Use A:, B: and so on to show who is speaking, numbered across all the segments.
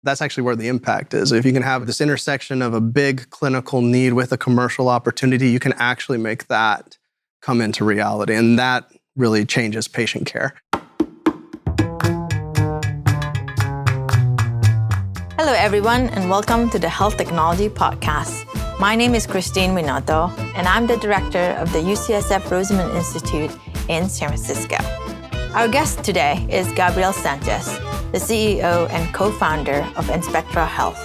A: that's actually where the impact is. If you can have this intersection of a big clinical need with a commercial opportunity, you can actually make that come into reality. And that really changes patient care.
B: Hello, everyone, and welcome to the Health Technology Podcast. My name is Christine Minato, and I'm the director of the UCSF Roseman Institute in San Francisco. Our guest today is Gabriel Sanchez, the CEO and co-founder of Enspectra Health.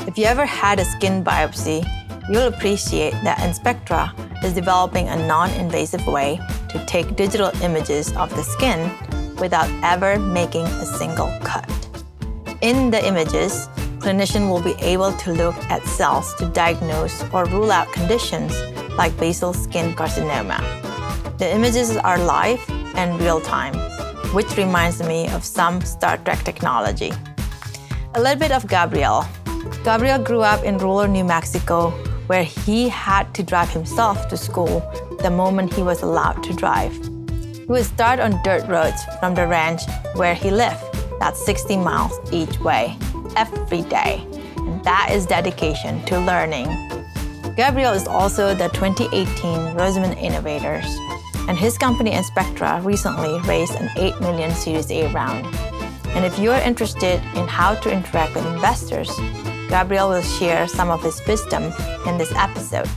B: If you ever had a skin biopsy, you'll appreciate that Enspectra is developing a non-invasive way to take digital images of the skin without ever making a single cut. In the images, clinicians will be able to look at cells to diagnose or rule out conditions like basal skin carcinoma. The images are live and real-time, which reminds me of some Star Trek technology. A little bit of Gabriel. Gabriel grew up in rural New Mexico, where he had to drive himself to school the moment he was allowed to drive. He would start on dirt roads from the ranch where he lived. That's 60 miles each way, every day. And that is dedication to learning. Gabriel is also the 2018 Roseman Innovators, and his company Enspectra recently raised an $8 million Series A round. And if you are interested in how to interact with investors, Gabriel will share some of his wisdom in this episode.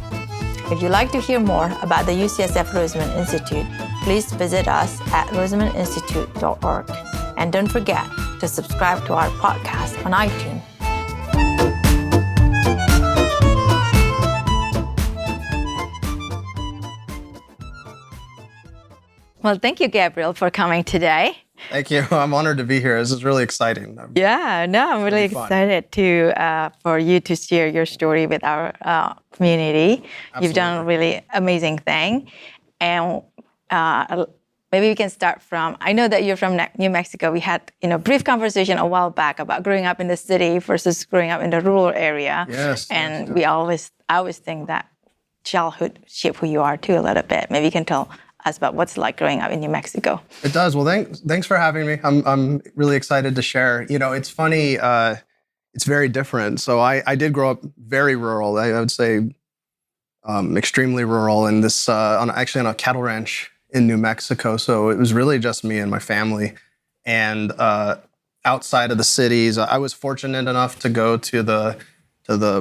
B: If you'd like to hear more about the UCSF Roseman Institute, please visit us at rosemaninstitute.org. And don't forget to subscribe to our podcast on iTunes. Well, thank you, Gabriel, for coming today.
A: Thank you. I'm honored to be here. This is really exciting.
B: I'm really excited for you to share your story with our community. Absolutely. You've done a really amazing thing. And maybe we can start from, I know that you're from New Mexico. We had a brief conversation a while back about growing up in the city versus growing up in the rural area.
A: Yes.
B: And I always think that childhood shaped who you are too a little bit. Maybe you can tell us about what's like growing up in New Mexico.
A: It does. Well, thanks for having me. I'm really excited to share. It's funny. It's very different. So I did grow up very rural. I would say extremely rural, and this on a cattle ranch in New Mexico. So it was really just me and my family. And outside of the cities, I was fortunate enough to go to the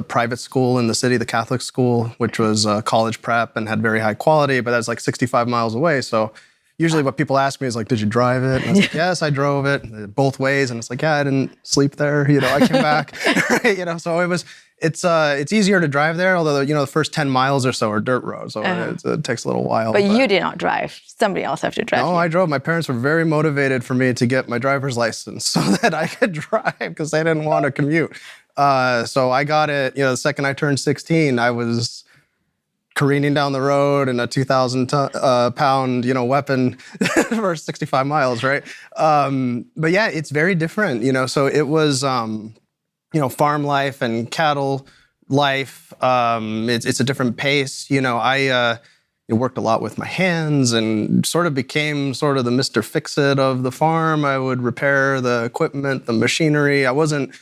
A: private school in the city, the Catholic school, which was college prep and had very high quality, but that's like 65 miles away. So usually what people ask me is like, did you drive it? And I was like, yes, I drove it both ways. And it's like, yeah, I didn't sleep there. I came back, right? So it's easier to drive there, although, the first 10 miles or so are dirt roads. So it takes a little while.
B: But you did not drive. Somebody else have to drive.
A: No, I drove. My parents were very motivated for me to get my driver's license so that I could drive because they didn't want to commute. So I got it, the second I turned 16, I was careening down the road in a 2,000 pound, weapon for 65 miles, right? But yeah, it's very different, so it was, farm life and cattle life. It's a different pace. I worked a lot with my hands and sort of became sort of the Mr. Fix-It of the farm. I would repair the equipment, the machinery. I wasn't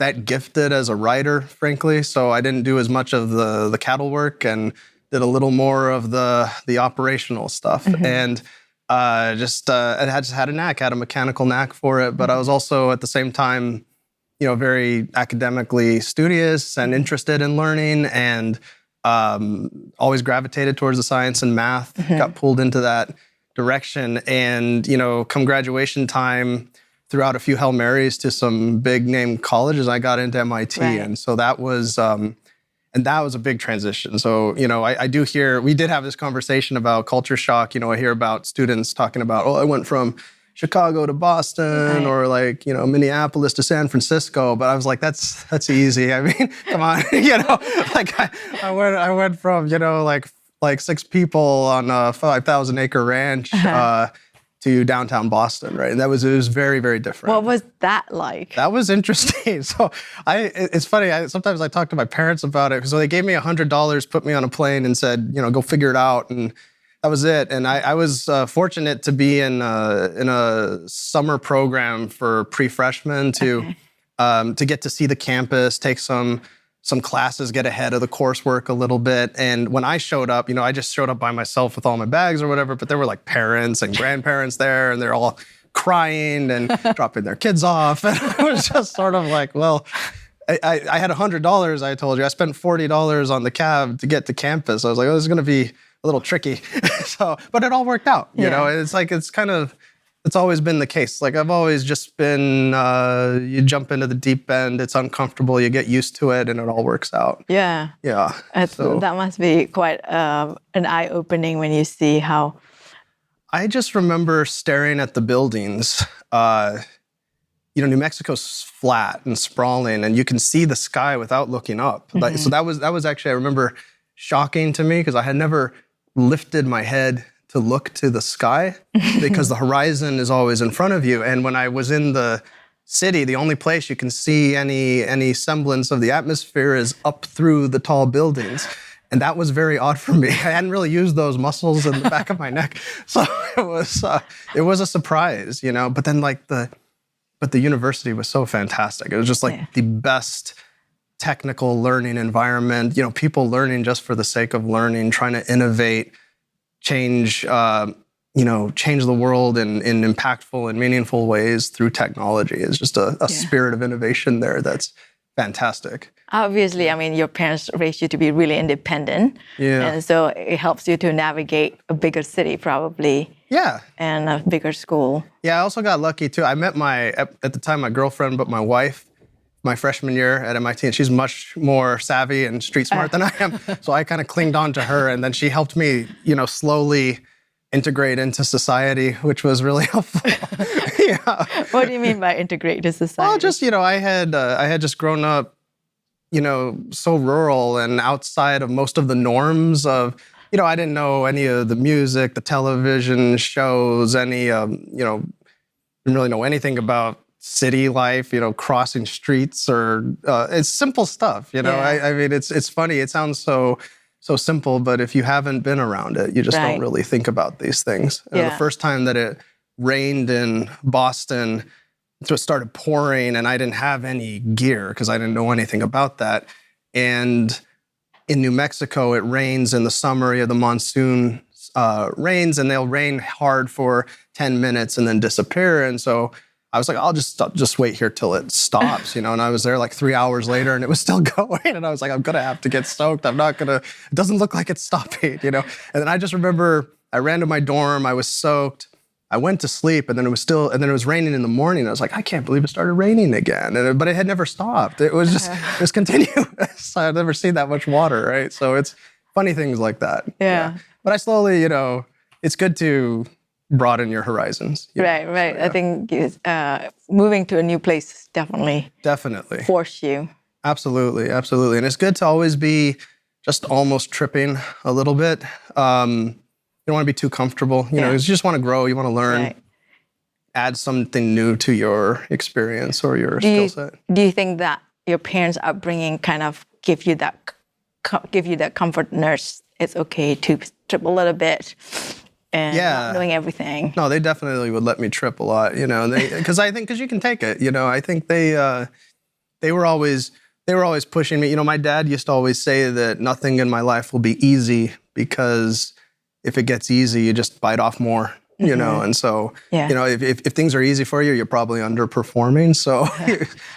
A: that gifted as a writer, frankly, so I didn't do as much of the cattle work and did a little more of the operational stuff. Mm-hmm. And I just had a knack, had a mechanical knack for it, but I was also at the same time, very academically studious and interested in learning, and always gravitated towards the science and math, mm-hmm. got pulled into that direction. And, come graduation time, threw out a few Hail Marys to some big name colleges. I got into MIT. Right. And so that was a big transition. So, I do hear, we did have this conversation about culture shock. I hear about students talking about, I went from Chicago to Boston, right, or like, Minneapolis to San Francisco. But I was like, that's easy. I mean, come on, like I went from, like 6 people on a 5,000 acre ranch, to downtown Boston, right? And it was very, very different.
B: What was that like?
A: That was interesting. So it's funny, sometimes I talk to my parents about it, because they gave me $100, put me on a plane and said, go figure it out. And that was it. And I was fortunate to be in a summer program for pre-freshmen to to get to see the campus, take some classes, get ahead of the coursework a little bit. And when I showed up, I just showed up by myself with all my bags or whatever, but there were like parents and grandparents there, and they're all crying and dropping their kids off. And I was just sort of like, well, I had $100, I told you. I spent $40 on the cab to get to campus. I was like, oh, this is going to be a little tricky. But it all worked out. It's always been the case. Like I've always just been, you jump into the deep end, it's uncomfortable, you get used to it, and it all works out.
B: Yeah.
A: Yeah.
B: That must be quite an eye-opening when you see how...
A: I just remember staring at the buildings. New Mexico's flat and sprawling, and you can see the sky without looking up. Mm-hmm. So that was actually, I remember, shocking to me because I had never lifted my head to look to the sky because the horizon is always in front of you. And when I was in the city, the only place you can see any semblance of the atmosphere is up through the tall buildings. And that was very odd for me. I hadn't really used those muscles in the back of my neck. So it was a surprise, But then but the university was so fantastic. It was just the best technical learning environment, people learning just for the sake of learning, trying to innovate, change the world in impactful and meaningful ways through technology. It's just a spirit of innovation there that's fantastic.
B: Obviously, your parents raised you to be really independent. Yeah. And so it helps you to navigate a bigger city probably.
A: Yeah.
B: And a bigger school.
A: Yeah, I also got lucky too. I met at the time, my girlfriend, but my wife, my freshman year at MIT, and she's much more savvy and street smart than I am. So I kind of clinged on to her, and then she helped me, slowly integrate into society, which was really helpful. Yeah.
B: What do you mean by integrate into society?
A: Well, just, I had just grown up, so rural and outside of most of the norms of, I didn't know any of the music, the television shows, didn't really know anything about city life, crossing streets or it's simple stuff, it's funny. It sounds so simple, but if you haven't been around it, you just don't really think about these things. The first time that it rained in Boston, so it started pouring and I didn't have any gear because I didn't know anything about that. And in New Mexico, it rains in the summer. You have the monsoon rains, and they'll rain hard for 10 minutes and then disappear. And so I was like, I'll just wait here till it stops, And I was there like 3 hours later, and it was still going. And I was like, I'm gonna have to get soaked. It doesn't look like it's stopping, And then I just remember I ran to my dorm. I was soaked. I went to sleep, and then it was raining in the morning. I was like, I can't believe it started raining again. But it had never stopped. It was just, it was continuous. I've never seen that much water, right? So it's funny things like that.
B: Yeah.
A: But I slowly, it's good to broaden your horizons.
B: Right. So, I think moving to a new place definitely force you.
A: Absolutely. And it's good to always be just almost tripping a little bit. You don't want to be too comfortable. You just want to grow. You want to learn, add something new to your experience or your skill set.
B: Do you think that your parents' upbringing kind of give you that comfort nurse? It's okay to trip a little bit and not knowing everything.
A: No, they definitely would let me trip a lot. Because you can take it. I think they were always pushing me. My dad used to always say that nothing in my life will be easy because if it gets easy, you just bite off more, and so, if things are easy for you, you're probably underperforming. So,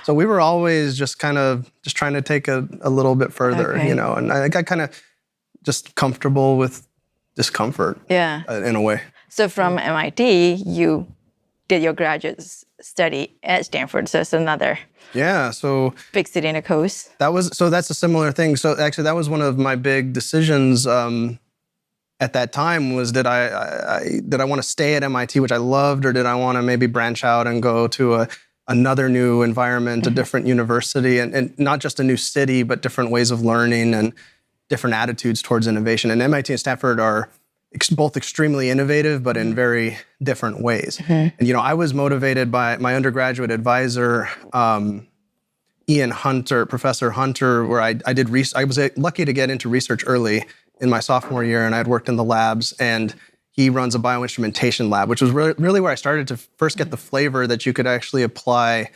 A: so we were always just kind of just trying to take a little bit further, and I got kind of just comfortable with discomfort in a way.
B: So from MIT, you did your graduate study at Stanford. So it's another big city in the coast.
A: That's a similar thing. So actually, that was one of my big decisions at that time was did I want to stay at MIT, which I loved, or did I want to maybe branch out and go to another new environment, a different university, and not just a new city, but different ways of learning and different attitudes towards innovation. And MIT and Stanford are both extremely innovative, but in very different ways. Mm-hmm. And I was motivated by my undergraduate advisor, Ian Hunter, Professor Hunter, where I did I was lucky to get into research early in my sophomore year, and I'd worked in the labs, and he runs a bioinstrumentation lab, which was really where I started to first get the flavor that you could actually apply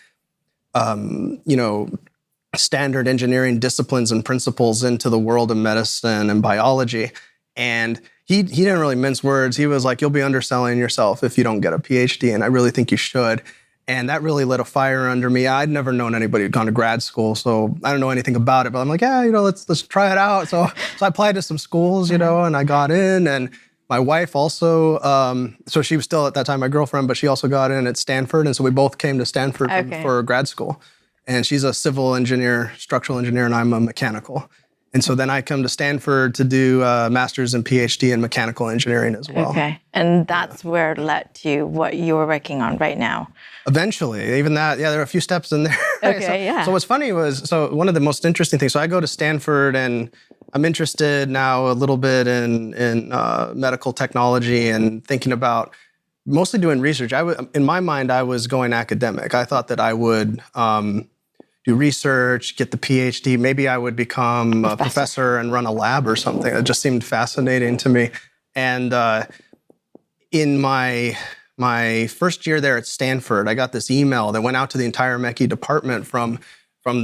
A: standard engineering disciplines and principles into the world of medicine and biology. And he didn't really mince words. He was like, you'll be underselling yourself if you don't get a PhD, and I really think you should. And that really lit a fire under me. I'd never known anybody who'd gone to grad school, so I don't know anything about it. But I'm like, yeah, let's try it out. So I applied to some schools, and I got in. And my wife also, so she was still at that time my girlfriend, but she also got in at Stanford. And so we both came to Stanford for grad school. And she's a civil engineer, structural engineer, and I'm a mechanical. And so then I come to Stanford to do a master's and PhD in mechanical engineering as well.
B: Okay. And that's where it led to what you're working on right now.
A: Eventually, even that, there are a few steps in there.
B: Okay,
A: So what's funny was, one of the most interesting things, so I go to Stanford and I'm interested now a little bit in medical technology and thinking about mostly doing research. In my mind, I was going academic. I thought that I would do research, get the PhD. Maybe I would become a professor and run a lab or something. It just seemed fascinating to me. And in my first year there at Stanford, I got this email that went out to the entire Mechie department from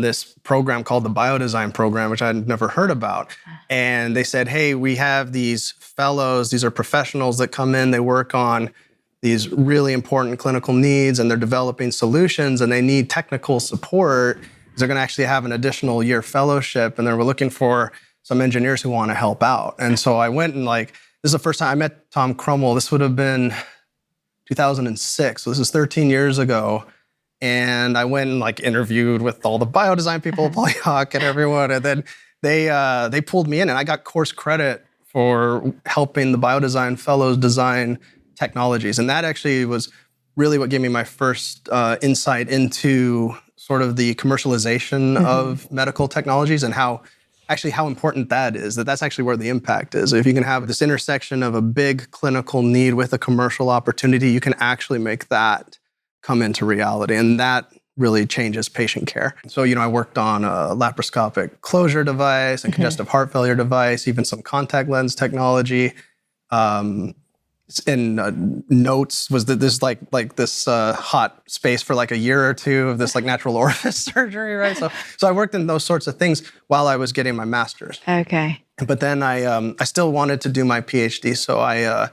A: this program called the Biodesign program, which I'd never heard about. And they said, hey, we have these fellows. These are professionals that come in. They work on these really important clinical needs, and they're developing solutions, and they need technical support. They're going to actually have an additional year fellowship, and they were looking for some engineers who want to help out. And so I went and this is the first time I met Tom Crummell. This would have been 2006. So this is 13 years ago. And I went and interviewed with all the biodesign people, Polyhawk and everyone. And then they pulled me in, and I got course credit for helping the biodesign fellows design technologies. And that actually was really what gave me my first insight into sort of the commercialization of medical technologies and how important that is, that's actually where the impact is. If you can have this intersection of a big clinical need with a commercial opportunity, you can actually make that come into reality. And that really changes patient care. So, I worked on a laparoscopic closure device and congestive heart failure device, even some contact lens technology. And notes was that this this hot space for a year or two of this natural orifice surgery, right? So I worked in those sorts of things while I was getting my master's.
B: Okay.
A: But then I still wanted to do my PhD, so I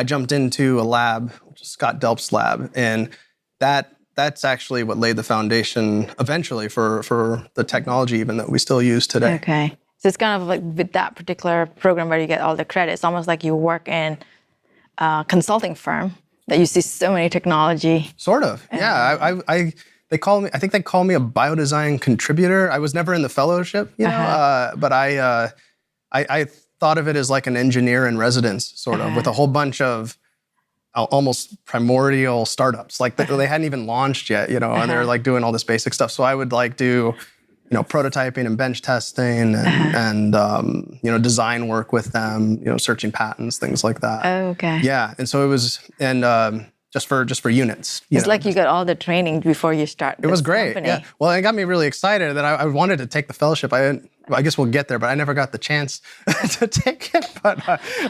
A: jumped into a lab, which is Scott Delp's lab, and that's actually what laid the foundation eventually for the technology even that we still use today.
B: Okay. So it's kind of with that particular program where you get all the credit, it's almost like you work in consulting firm that you see so many technology. Sort of,
A: yeah. They call me. I think they call me a biodesign contributor. I was never in the fellowship, but I thought of it as an engineer in residence, sort of, with a whole bunch of almost primordial startups. They hadn't even launched yet, and they're doing all this basic stuff. So I would do prototyping and bench testing and design work with them, searching patents, things like that.
B: Oh, okay.
A: Yeah, and so it was, just for units.
B: It's you got all the training before you start.
A: It was great.
B: Company.
A: Yeah. Well, it got me really excited that I wanted to take the fellowship. I guess we'll get there, but I never got the chance to take it. But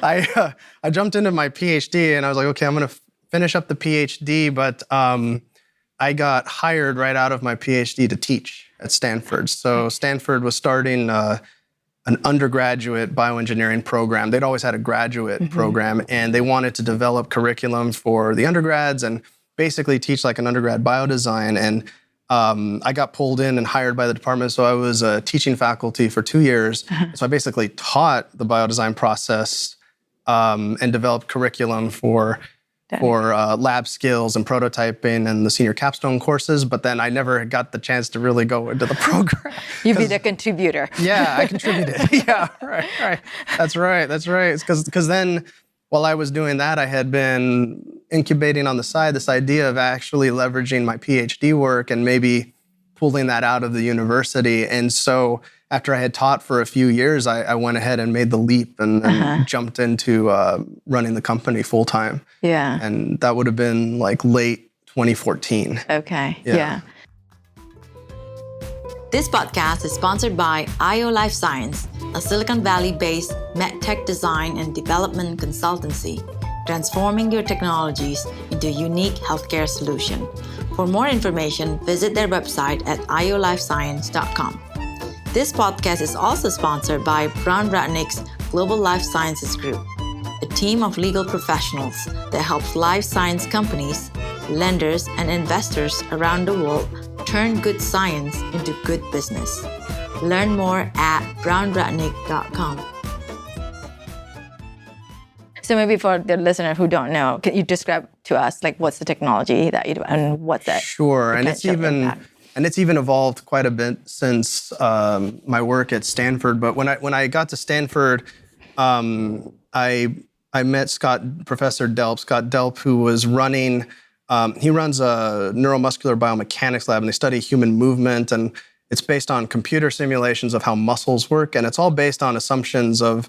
A: I jumped into my PhD, and I was like, okay, I'm going to finish up the PhD, but I got hired right out of my PhD to teach at Stanford. So Stanford was starting an undergraduate bioengineering program. They'd always had a graduate program, and they wanted to develop curriculum for the undergrads and basically teach an undergrad biodesign. And I got pulled in and hired by the department, so I was a teaching faculty for 2 years. So I basically taught the biodesign process and developed curriculum for lab skills and prototyping and the senior capstone courses, but then I never got the chance to really go into the program.
B: You'd be the contributor.
A: Yeah, I contributed. Yeah, right. That's right. Because then while I was doing that, I had been incubating on the side this idea of actually leveraging my PhD work and maybe pulling that out of the university. And so after I had taught for a few years, I went ahead and made the leap and jumped into running the company full time.
B: Yeah.
A: And that would have been late 2014.
B: Okay. Yeah. This podcast is sponsored by IO Life Science, a Silicon Valley-based medtech design and development consultancy, transforming your technologies into a unique healthcare solution. For more information, visit their website at iolifescience.com. This podcast is also sponsored by Brown Ratnick's Global Life Sciences Group, a team of legal professionals that helps life science companies, lenders, and investors around the world turn good science into good business. Learn more at brownratnick.com. So maybe for the listener who don't know, can you describe to us like what's the technology that you do and what's that?
A: Sure, and it's even evolved quite a bit since my work at Stanford. But when I got to Stanford, I met Professor Scott Delp, who was running. He runs a neuromuscular biomechanics lab, and they study human movement, and it's based on computer simulations of how muscles work, and it's all based on assumptions of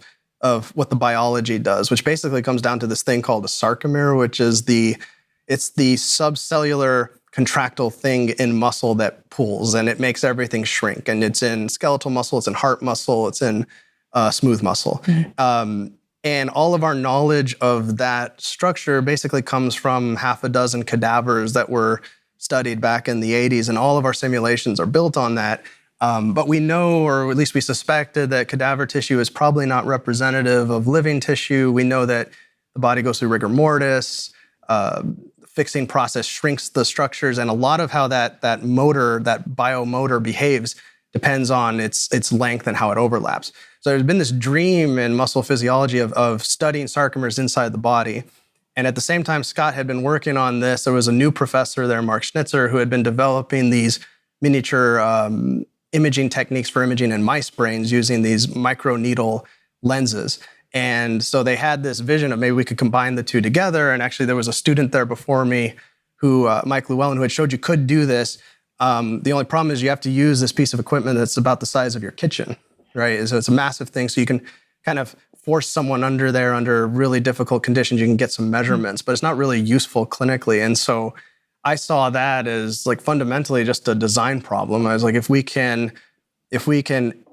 A: what the biology does, which basically comes down to this thing called a sarcomere, which is the subcellular contractile thing in muscle that pulls, and it makes everything shrink. And it's in skeletal muscle, it's in heart muscle, it's in smooth muscle. Mm-hmm. And all of our knowledge of that structure basically comes from half a dozen cadavers that were studied back in the 80s, and all of our simulations are built on that. But we know, or at least we suspected, that cadaver tissue is probably not representative of living tissue. We know that the body goes through rigor mortis. Fixing process shrinks the structures, and a lot of how that biomotor behaves depends on its length and how it overlaps. So there's been this dream in muscle physiology of studying sarcomers inside the body. And at the same time Scott had been working on this, there was a new professor there, Mark Schnitzer, who had been developing these miniature imaging techniques for imaging in mice brains using these microneedle lenses. And so they had this vision of maybe we could combine the two together. And actually there was a student there before me, Mike Llewellyn, who had showed you could do this. The only problem is you have to use this piece of equipment that's about the size of your kitchen, right? So it's a massive thing. So you can kind of force someone under there under really difficult conditions. You can get some measurements, but it's not really useful clinically. And so I saw that as like fundamentally just a design problem. I was like, if we can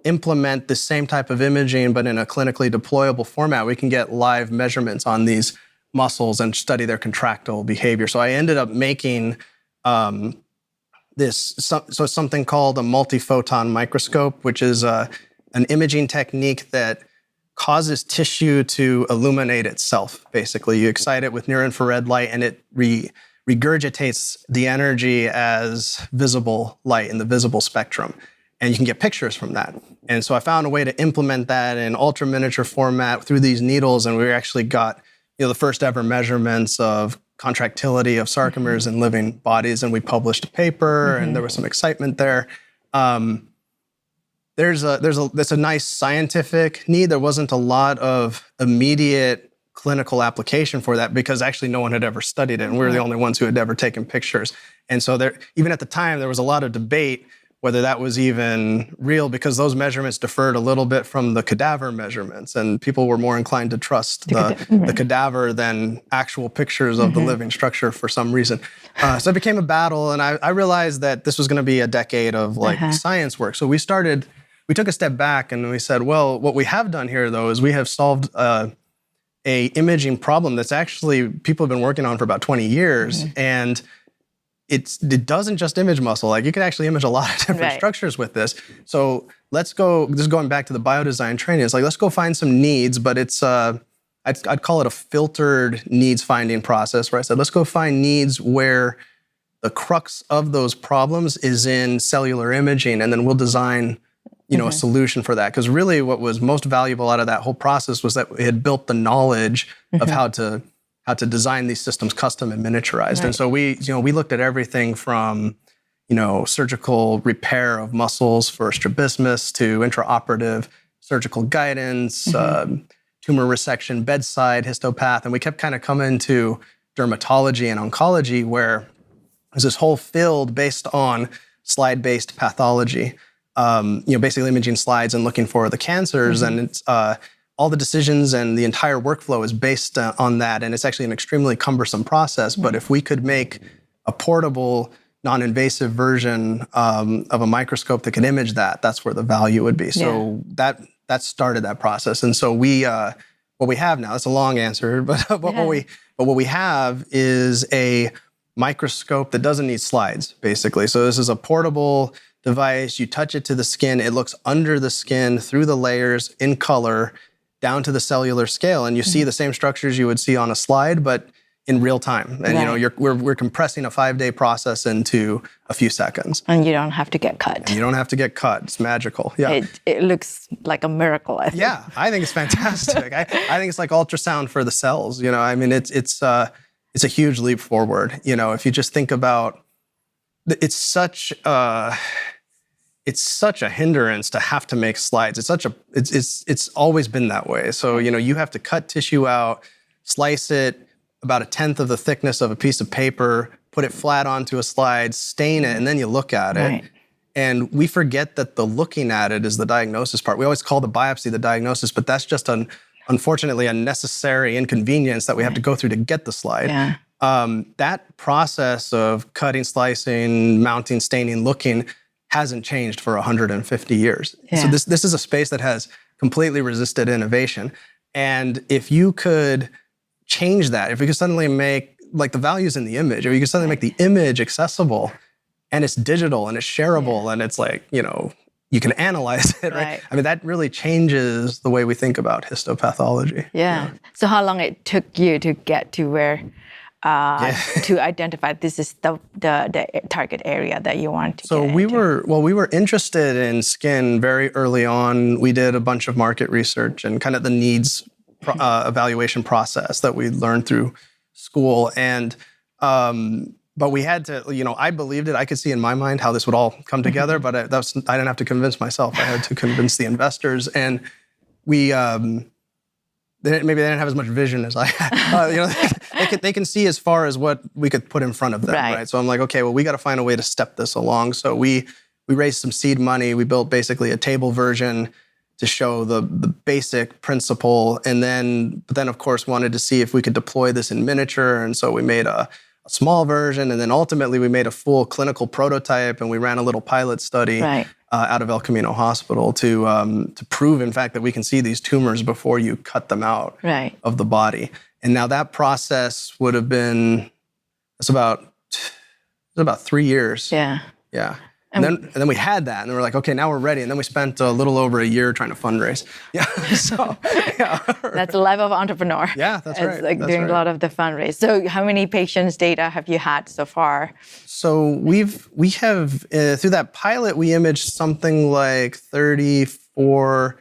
A: implement the same type of imaging, but in a clinically deployable format, we can get live measurements on these muscles and study their contractile behavior. So I ended up making something called a multiphoton microscope, which is an imaging technique that causes tissue to illuminate itself. Basically, you excite it with near-infrared light, and it regurgitates the energy as visible light in the visible spectrum. And you can get pictures from that. And so I found a way to implement that in ultra miniature format through these needles, and we actually got the first ever measurements of contractility of sarcomers in living bodies, and we published a paper, and there was some excitement there. There's a nice scientific need. There wasn't a lot of immediate clinical application for that because actually no one had ever studied it, and we were the only ones who had ever taken pictures. And so even at the time, there was a lot of debate whether that was even real, because those measurements differed a little bit from the cadaver measurements, and people were more inclined to trust the cadaver than actual pictures of the living structure for some reason. So it became a battle, and I realized that this was going to be a decade of science work. So we took a step back and we said, well, what we have done here, though, is we have solved a imaging problem that's actually people have been working on for about 20 years, and it doesn't just image muscle. Like you can actually image a lot of different structures with this. So let's go. This is going back to the Biodesign training. It's like let's go find some needs, but it's I'd call it a filtered needs finding process. Where I said let's go find needs where the crux of those problems is in cellular imaging, and then we'll design a solution for that. Because really, what was most valuable out of that whole process was that we had built the knowledge of how to design these systems custom and miniaturized. And so we looked at everything from, surgical repair of muscles for strabismus to intraoperative surgical guidance, tumor resection, bedside, histopath. And we kept kind of coming to dermatology and oncology, where there's this whole field based on slide-based pathology, basically imaging slides and looking for the cancers. And it's all the decisions and the entire workflow is based on that. And it's actually an extremely cumbersome process. But if we could make a portable, non-invasive version of a microscope that could image that, that's where the value would be. So that started that process. And so what we have now, that's a long answer, but what we have is a microscope that doesn't need slides, basically. So this is a portable device. You touch it to the skin. It looks under the skin, through the layers, in color, down to the cellular scale. And you see the same structures you would see on a slide, but in real time. And, we're compressing a 5-day process into a few seconds.
B: And you don't have to get cut.
A: It's magical. Yeah.
B: It looks like a miracle, I think.
A: Yeah, I think it's fantastic. I think it's like ultrasound for the cells. I mean, it's a huge leap forward. If you just think about, it's such a hindrance to have to make slides. It's always been that way. So, you have to cut tissue out, slice it about 1/10 of the thickness of a piece of paper, put it flat onto a slide, stain it, and then you look at it.
B: Right.
A: And we forget that the looking at it is the diagnosis part. We always call the biopsy the diagnosis, but that's just unfortunately a necessary inconvenience that we have to go through to get the slide.
B: Yeah.
A: That process of cutting, slicing, mounting, staining, looking hasn't changed for 150 years.
B: Yeah.
A: So this is a space that has completely resisted innovation. And if you could change that, if we could suddenly make, like, the values in the image, if you could suddenly make the image accessible and it's digital and it's shareable and it's like, you can analyze it, right? I mean, that really changes the way we think about histopathology.
B: Yeah. So how long it took you to get to where, to identify this is the target area that you want to
A: So
B: get
A: we
B: into?
A: were interested in skin very early on. We did a bunch of market research and kind of the needs evaluation process that we learned through school. And, but we had to, I believed it. I could see in my mind how this would all come together, but I didn't have to convince myself. I had to convince the investors. And maybe they didn't have as much vision as I had. They can see as far as what we could put in front of them, right? So I'm like, okay, well, we got to find a way to step this along. So we raised some seed money. We built basically a table version to show the basic principle, but then of course wanted to see if we could deploy this in miniature, and so we made a small version, and then ultimately we made a full clinical prototype, and we ran a little pilot study out of El Camino Hospital to prove, in fact, that we can see these tumors before you cut them out of the body. And now that process would have been about 3 years. Yeah. And then we had that, and then we're like, okay, now we're ready. And then we spent a little over a year trying to fundraise. Yeah, so yeah.
B: That's the life of an entrepreneur.
A: Yeah, that's right.
B: It's like doing a lot of the fundraise. So how many patients' data have you had so far?
A: So we have through that pilot, we imaged something like 34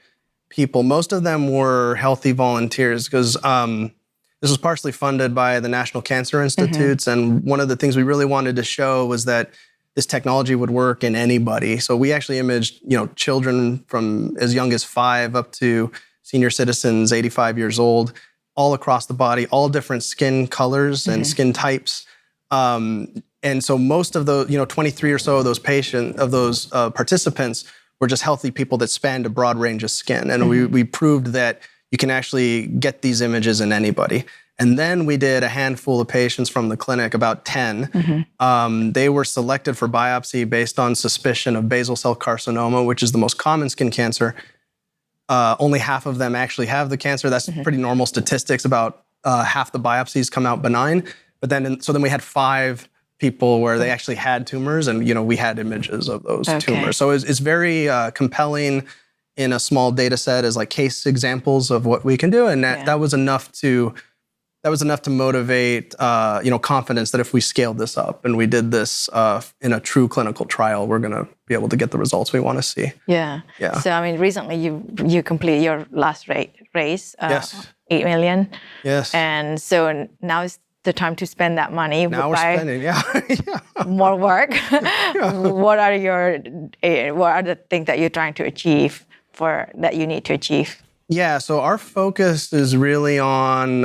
A: people. Most of them were healthy volunteers because this was partially funded by the National Cancer Institutes. And one of the things we really wanted to show was that this technology would work in anybody. So we actually imaged, children from as young as 5 up to senior citizens, 85 years old, all across the body, all different skin colors and skin types. And so most of those, 23 or so of those participants were just healthy people that spanned a broad range of skin. And we proved that you can actually get these images in anybody. And then we did a handful of patients from the clinic, about 10. They were selected for biopsy based on suspicion of basal cell carcinoma, which is the most common skin cancer. Only half of them actually have the cancer. That's pretty normal statistics. About half the biopsies come out benign. But then we had 5 people where they actually had tumors, and we had images of those tumors. So it's very compelling in a small data set as like case examples of what we can do, and that was enough to motivate confidence that if we scaled this up and we did this in a true clinical trial, we're going to be able to get the results we want to see.
B: Yeah. So I mean, recently you completed your last raise,
A: yes.
B: 8 million.
A: Yes.
B: And so now is the time to spend that money.
A: Now we're spending,
B: more work. What are the things that you're trying to achieve that you need to achieve?
A: Yeah, so our focus is really on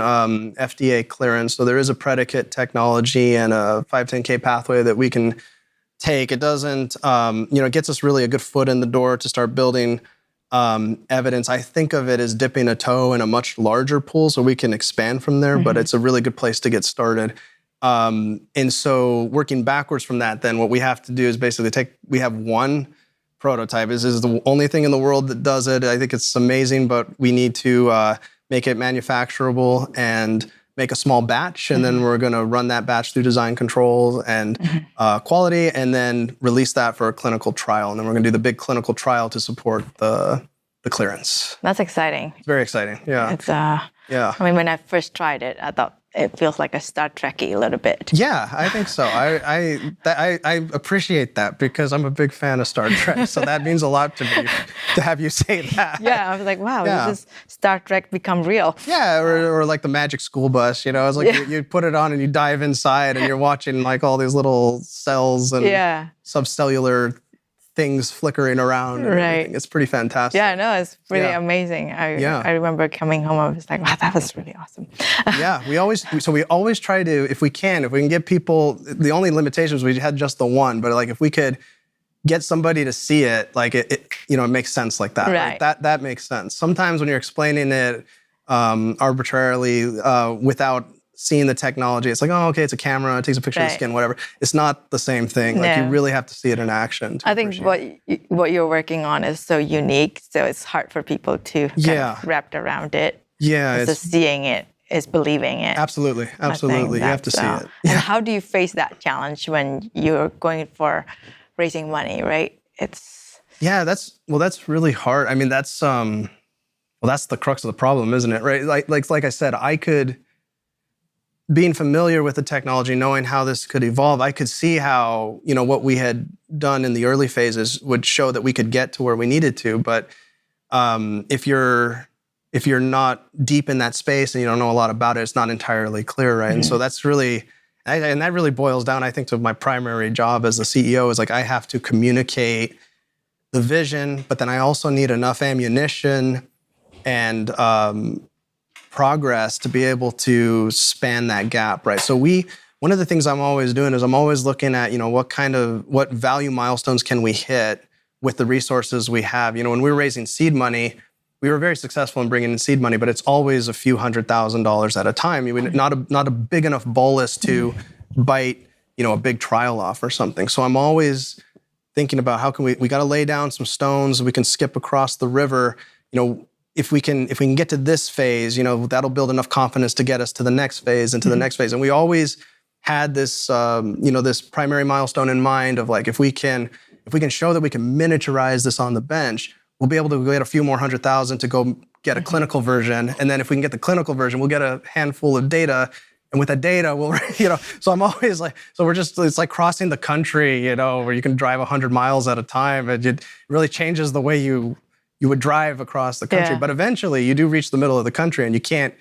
A: FDA clearance. So there is a predicate technology and a 510K pathway that we can take. It doesn't, it gets us really a good foot in the door to start building evidence. I think of it as dipping a toe in a much larger pool so we can expand from there, but it's a really good place to get started. And so working backwards from that, then what we have to do is basically we have one prototype. This is the only thing in the world that does it. I think it's amazing, but we need to make it manufacturable and make a small batch, and then we're going to run that batch through design controls and quality, and then release that for a clinical trial. And then we're going to do the big clinical trial to support the clearance.
B: That's exciting.
A: It's very exciting. Yeah.
B: It's I mean, when I first tried it, I thought it feels like a Star Trek-y a little bit.
A: Yeah, I think so. I appreciate that because I'm a big fan of Star Trek. So that means a lot to me to have you say that.
B: Yeah, I was like, wow, this is Star Trek become real.
A: Yeah, or like the Magic School Bus, you know, it's like you put it on and you dive inside and you're watching like all these little cells and subcellular things flickering around.
B: Right.
A: It's pretty fantastic.
B: Yeah, no, it's pretty amazing. I remember coming home, I was like, wow, that was really awesome.
A: Yeah, we always try to, if we can get people, the only limitation was we had just the one, but like if we could get somebody to see it, like it makes sense like that.
B: Right.
A: Like that makes sense. Sometimes when you're explaining it arbitrarily without seeing the technology, it's like, oh, okay, it's a camera, it takes a picture of the skin, whatever. It's not the same thing. Like you really have to see it in action.
B: I think what you're working on is so unique, so it's hard for people to kind of wrap around it.
A: Yeah.
B: Just seeing it is believing it.
A: Absolutely. You have to see it.
B: And how do you face that challenge when you're going for raising money, right?
A: That's really hard. I mean, that's the crux of the problem, isn't it? Right? Like I said, being familiar with the technology, knowing how this could evolve, I could see how, what we had done in the early phases would show that we could get to where we needed to. But if you're not deep in that space and you don't know a lot about it, it's not entirely clear, right? And so that's really, and that really boils down, I think, to my primary job as the CEO is like I have to communicate the vision, but then I also need enough ammunition and progress to be able to span that gap, right? So one of the things I'm always doing is I'm always looking at, what value milestones can we hit with the resources we have. When we were raising seed money, we were very successful in bringing in seed money, but it's always a few $100,000s at a time. Not a big enough bolus to bite, a big trial off or something. So I'm always thinking about how can we got to lay down some stones, we can skip across the river, if we can get to this phase, that'll build enough confidence to get us to the next phase and to the next phase. And we always had this, this primary milestone in mind of like, if we can show that we can miniaturize this on the bench, we'll be able to get a few more 100,000 to go get a clinical version. And then if we can get the clinical version, we'll get a handful of data. And with that data, we'll, so I'm always like, it's like crossing the country, where you can drive 100 miles at a time. And it really changes the way you would drive across the country, but eventually you do reach the middle of the country and you can't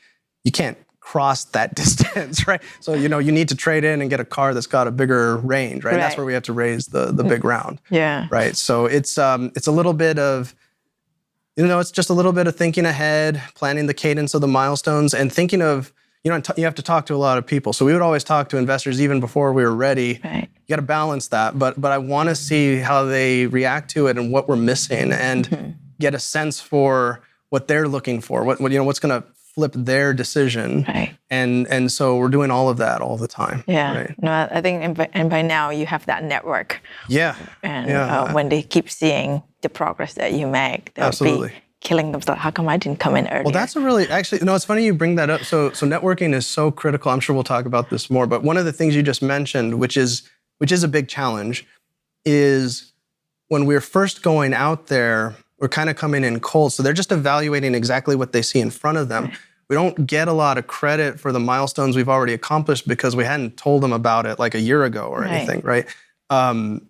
A: cross that distance, right? So, you need to trade in and get a car that's got a bigger range, right? And that's where we have to raise the big round. Yeah. Right. So it's a little bit of, it's just a little bit of thinking ahead, planning the cadence of the milestones and thinking of, you have to talk to a lot of people. So we would always talk to investors even before we were ready. Right. You got to balance that. But I want to see how they react to it and what we're missing and get a sense for what they're looking for, what's going to flip their decision. Right. And so we're doing all of that all the time. Yeah. Right?
B: No, I think and by now you have that network.
A: Yeah.
B: And when they keep seeing the progress that you make, they'll be killing themselves. How come I didn't come in earlier?
A: Well, that's it's funny you bring that up. So networking is so critical. I'm sure we'll talk about this more, but one of the things you just mentioned, which is a big challenge, is when we're first going out there, we're kind of coming in cold. So they're just evaluating exactly what they see in front of them. We don't get a lot of credit for the milestones we've already accomplished because we hadn't told them about it like a year ago or anything, right? And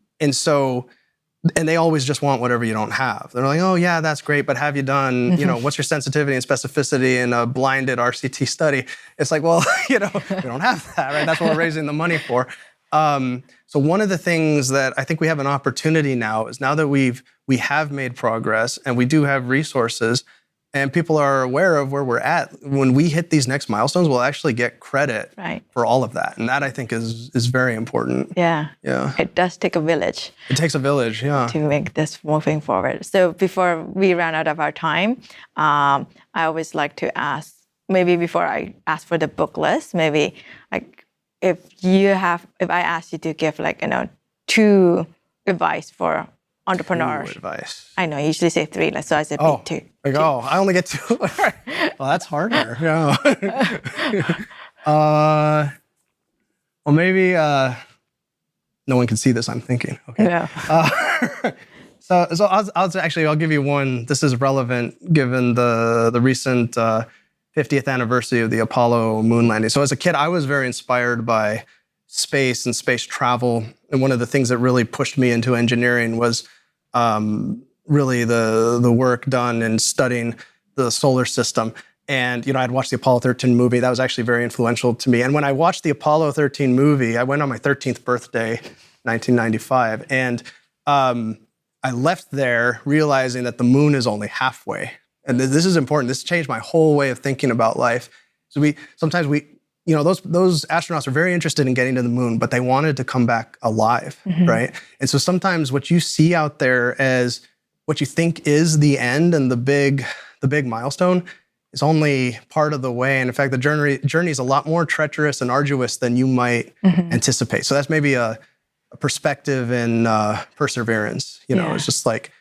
A: they always just want whatever you don't have. They're like, oh yeah, that's great, but have you done, what's your sensitivity and specificity in a blinded RCT study? It's like, well, we don't have that, right? That's what we're raising the money for. So one of the things that I think we have an opportunity now is now that we have made progress and we do have resources and people are aware of where we're at, when we hit these next milestones, we'll actually get credit for all of that. And that I think is very important.
B: Yeah. Yeah. It does take a village.
A: It takes a village, yeah.
B: To make this moving forward. So before we run out of our time, I always like to ask, maybe before I ask for the book list, maybe like, if I ask you to give two advice for entrepreneurs.
A: Two advice.
B: I know, you usually say three, so I said two.
A: I only get two. Well, that's harder. Yeah. Well, maybe no one can see this. I'm thinking. Okay.
B: Yeah.
A: So I'll give you one. This is relevant given the recent 50th anniversary of the Apollo moon landing. So as a kid, I was very inspired by space and space travel, and one of the things that really pushed me into engineering was really the work done in studying the solar system. And, I'd watched the Apollo 13 movie. That was actually very influential to me. And when I watched the Apollo 13 movie, I went on my 13th birthday, 1995. And I left there realizing that the moon is only halfway. And this is important. This changed my whole way of thinking about life. So those astronauts are very interested in getting to the moon, but they wanted to come back alive, right? And so sometimes what you see out there as what you think is the end and the big milestone is only part of the way. And in fact, the journey is a lot more treacherous and arduous than you might anticipate. So that's maybe a perspective in perseverance. It's just like,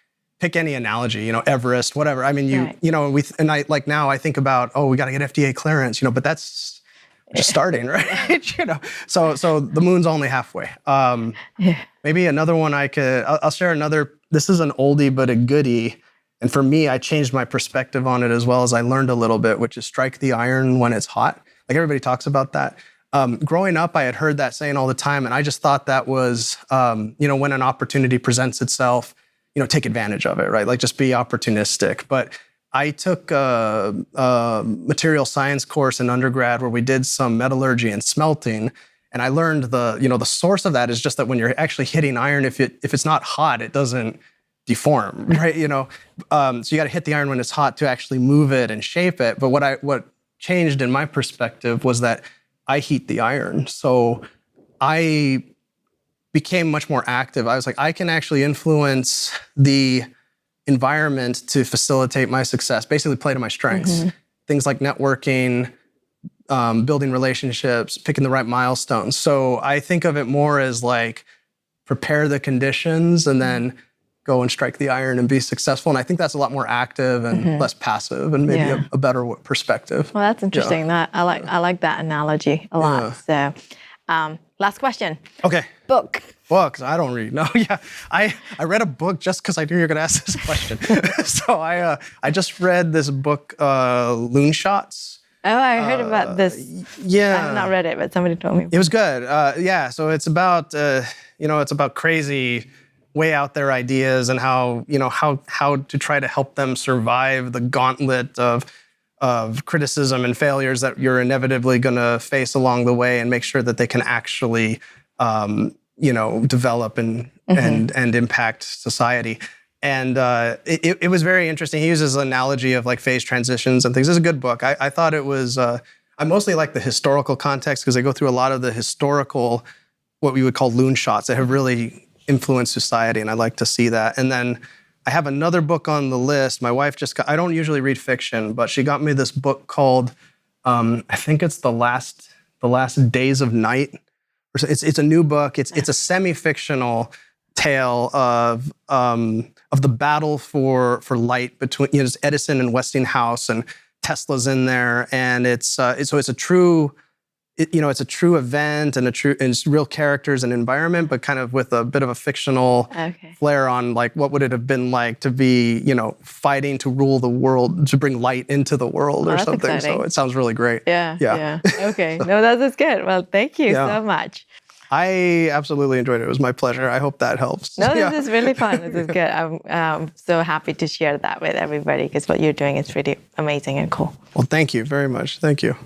A: pick any analogy, Everest, whatever. I mean, now I think about, we got to get FDA clearance, but that's just starting, right? So the moon's only halfway. Maybe another one I'll share another. This is an oldie but a goodie. And for me, I changed my perspective on it as well as I learned a little bit, which is strike the iron when it's hot. Like everybody talks about that. Growing up, I had heard that saying all the time, and I just thought that was, when an opportunity presents itself, take advantage of it, right? Like just be opportunistic. But I took a material science course in undergrad where we did some metallurgy and smelting, and I learned the source of that is just that when you're actually hitting iron, if it's not hot, it doesn't deform, right? So you got to hit the iron when it's hot to actually move it and shape it. But what changed in my perspective was that I heat the iron. So I became much more active. I was like, I can actually influence the environment to facilitate my success, basically play to my strengths. Things like networking, building relationships, picking the right milestones. So I think of it more as like prepare the conditions and then go and strike the iron and be successful. And I think that's a lot more active and less passive and maybe a better perspective.
B: Well, that's interesting. That I like that analogy a lot. So last question.
A: Okay.
B: Books.
A: I don't read. No, I read a book just because I knew you were going to ask this question. So I just read this book, Loon Shots.
B: Oh, I heard about this.
A: Yeah.
B: I have not read it, but somebody told me.
A: It was good. So it's about crazy, way out there ideas and how to try to help them survive the gauntlet of criticism and failures that you're inevitably going to face along the way, and make sure that they can actually develop and impact society. And it was very interesting. He uses an analogy of like phase transitions and things. It's a good book. I thought it was. I mostly like the historical context because they go through a lot of the historical, what we would call loon shots that have really influenced society, and I like to see that. And then I have another book on the list. My wife I don't usually read fiction, but she got me this book called, I think it's The Last Days of Night. It's a new book. It's a semi-fictional tale of the battle for light between Edison and Westinghouse, and Tesla's in there, and it's a true. It's a true event and it's real characters and environment, but kind of with a bit of a fictional flair on like what would it have been like to be, fighting to rule the world, to bring light into the world or something. Exciting. So it sounds really great.
B: Yeah. Okay. No, that's good. Well, thank you so much.
A: I absolutely enjoyed it. It was my pleasure. I hope that helps.
B: No, this is really fun. This is good. I'm so happy to share that with everybody because what you're doing is really amazing and cool.
A: Well, thank you very much. Thank you.